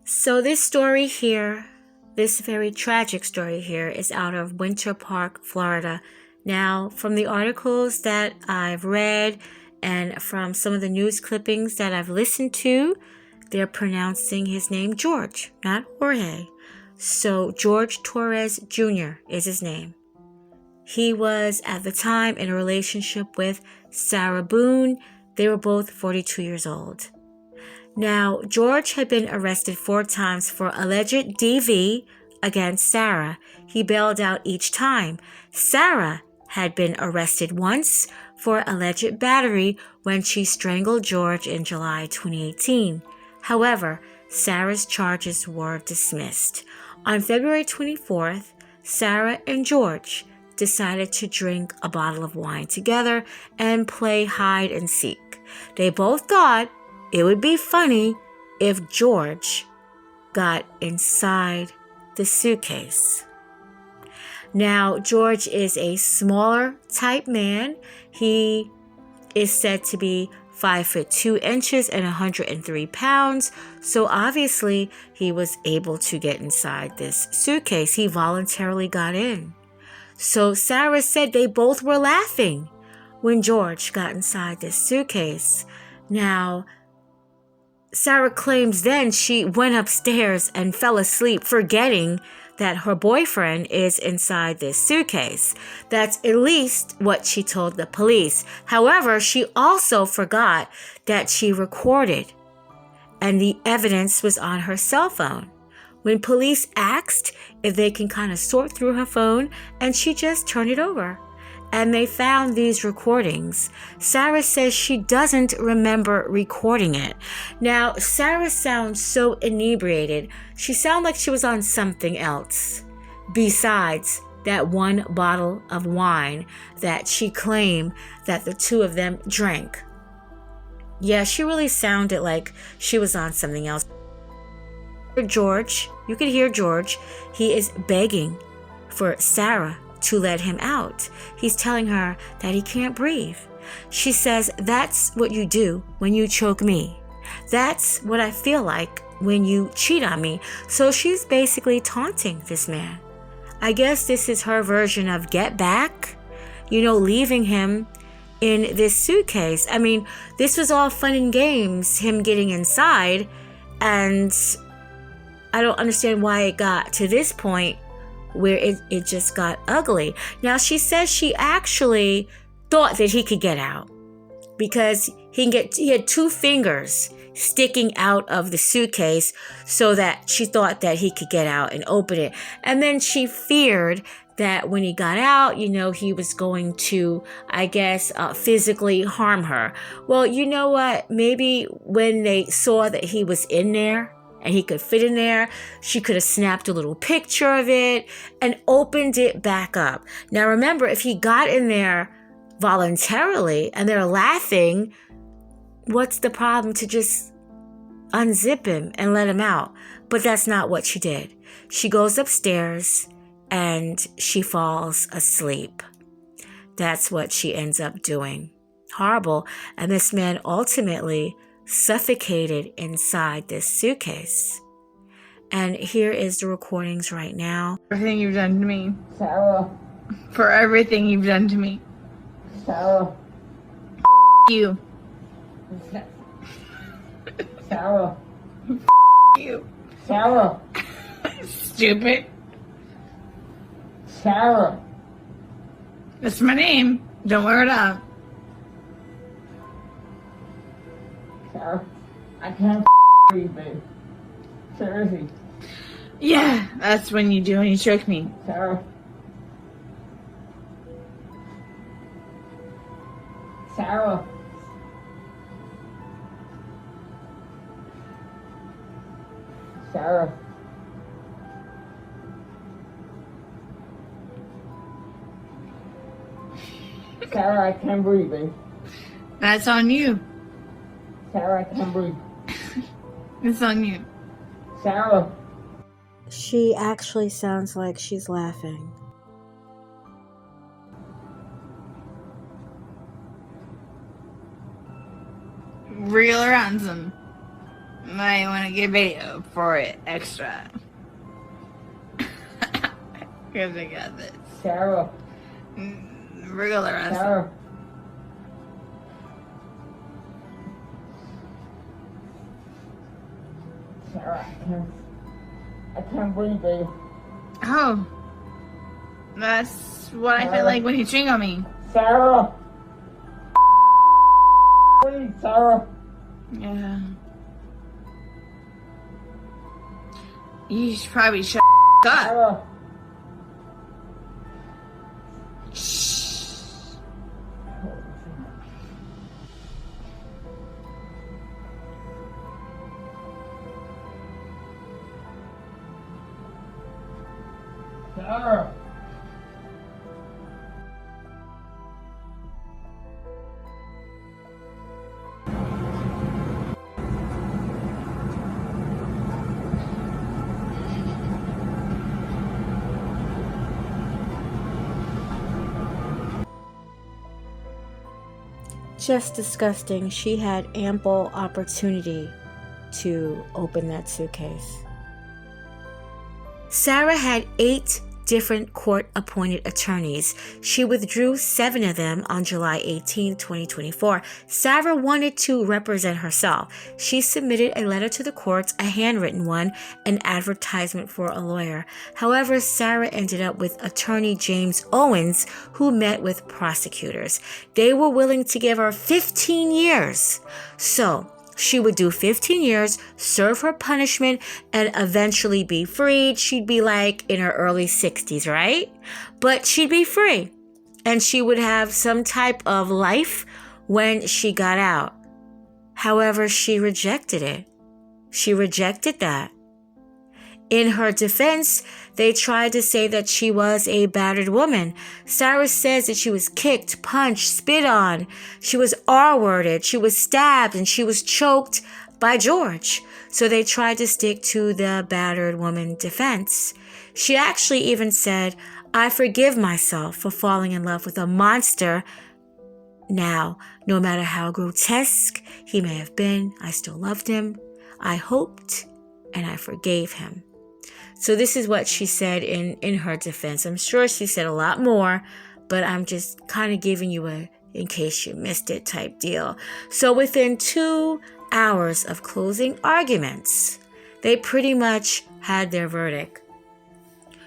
So this story here, this very tragic story here, is out of Winter Park, Florida. Now, from the articles that I've read and from some of the news clippings that I've listened to, they're pronouncing his name George, not Jorge. So George Torres Jr. is his name. He was at the time in a relationship with Sarah Boone. They were both 42 years old. Now, George had been arrested 4 times for alleged DV against Sarah. He bailed out each time. Sarah had been arrested once for alleged battery when she strangled George in July 2018. However, Sarah's charges were dismissed. On February 24th, Sarah and George decided to drink a bottle of wine together and play hide and seek. They both thought it would be funny if George got inside the suitcase. Now, George is a smaller type man. He is said to be 5 foot 2 inches and 103 pounds. So obviously he was able to get inside this suitcase. He voluntarily got in. So Sarah said they both were laughing when George got inside this suitcase. Now, Sarah claims then she went upstairs and fell asleep, forgetting that her boyfriend is inside this suitcase. That's at least what she told the police. However, she also forgot that she recorded, and the evidence was on her cell phone. When police asked if they can kind of sort through her phone, and she just turned it over. And they found these recordings. Sarah says she doesn't remember recording it. Now, Sarah sounds so inebriated. She sounded like she was on something else besides that one bottle of wine that she claimed that the two of them drank. Yeah, she really sounded like she was on something else. George, you could hear George. He is begging for Sarah to let him out. He's telling her that he can't breathe. She says, "That's what you do when you choke me. That's what I feel like when you cheat on me." So she's basically taunting this man. I guess this is her version of get back, leaving him in this suitcase. I mean, this was all fun and games, him getting inside, and I don't understand why it got to this point where it just got ugly. Now, she says she actually thought that he could get out because he had 2 fingers sticking out of the suitcase, so that she thought that he could get out and open it. And then she feared that when he got out, he was going to, I guess, physically harm her. Well, you know what? Maybe when they saw that he was in there, and he could fit in there, she could have snapped a little picture of it and opened it back up. Now remember, if he got in there voluntarily and they're laughing, what's the problem to just unzip him and let him out? But that's not what she did. She goes upstairs and she falls asleep. That's what she ends up doing. Horrible. And this man ultimately suffocated inside this suitcase. And here is the recordings right now. Everything you've done to me. Sarah. For everything you've done to me. Sarah. You. Sarah. You. Sarah. Stupid. Sarah. That's my name. Don't wear it up. Sarah. I can't breathe, babe. Seriously. Yeah, that's when you do when you choke me. Sarah. Sarah. Sarah. Sarah, I can't breathe, babe. That's on you. Sarah, I can't breathe. It's on you. Sarah. She actually sounds like she's laughing. Real or ransom. Might want to get video for it extra. Because I got this. Sarah. Regular ass. Sarah. Sarah, I can't breathe, babe. Oh. That's what I feel like when you chewing on me. Sarah. Breathe, Sarah. Yeah. You should probably shut up. Sarah. Sarah. Just disgusting. She had ample opportunity to open that suitcase. Sarah had 8 different court-appointed attorneys. She withdrew 7 of them on July 18, 2024. Sarah wanted to represent herself. She submitted a letter to the courts, a handwritten one, an advertisement for a lawyer. However, Sarah ended up with attorney James Owens, who met with prosecutors. They were willing to give her 15 years. So, she would do 15 years, serve her punishment, and eventually be freed. She'd be like in her early 60s, right? But she'd be free. And she would have some type of life when she got out. However, she rejected it. She rejected that. In her defense, they tried to say that she was a battered woman. Sarah says that she was kicked, punched, spit on. She was R-worded. She was stabbed, and she was choked by George. So they tried to stick to the battered woman defense. She actually even said, "I forgive myself for falling in love with a monster. Now, no matter how grotesque he may have been, I still loved him. I hoped, and I forgave him." So this is what she said in her defense. I'm sure she said a lot more, but I'm just kind of giving you a in case you missed it type deal. So within 2 hours of closing arguments, they pretty much had their verdict.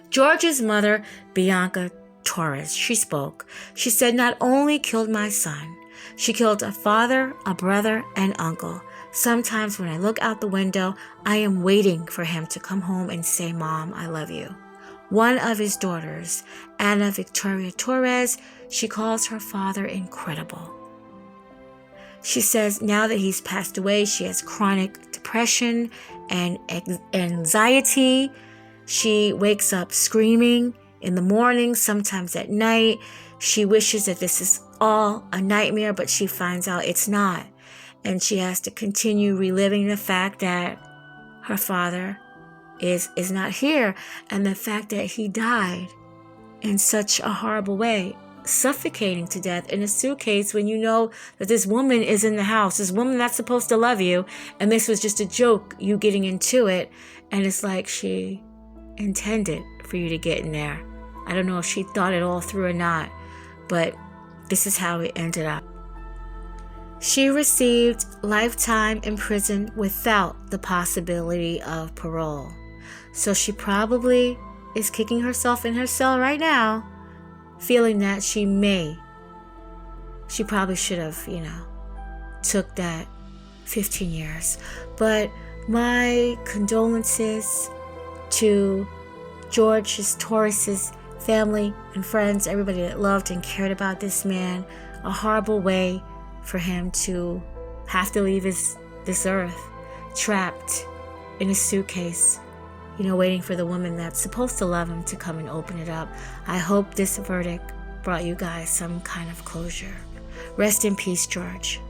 George's mother, Bianca Torres, she spoke. She said, "Not only killed my son, she killed a father, a brother, and uncle. Sometimes when I look out the window, I am waiting for him to come home and say, 'Mom, I love you.'" One of his daughters, Ana Victoria Torres, she calls her father incredible. She says now that he's passed away, she has chronic depression and anxiety. She wakes up screaming in the morning, sometimes at night. She wishes that this is all a nightmare, but she finds out it's not. And she has to continue reliving the fact that her father is not here, and the fact that he died in such a horrible way, suffocating to death in a suitcase when you know that this woman is in the house, this woman that's supposed to love you, and this was just a joke, you getting into it, and it's like she intended for you to get in there. I don't know if she thought it all through or not, but this is how it ended up. She received lifetime in prison without the possibility of parole. So she probably is kicking herself in her cell right now, feeling that she probably should have, took that 15 years. But my condolences to Torres's family and friends, everybody that loved and cared about this man. A horrible way for him to have to leave this earth, trapped in a suitcase, waiting for the woman that's supposed to love him to come and open it up. I hope this verdict brought you guys some kind of closure. Rest in peace, George.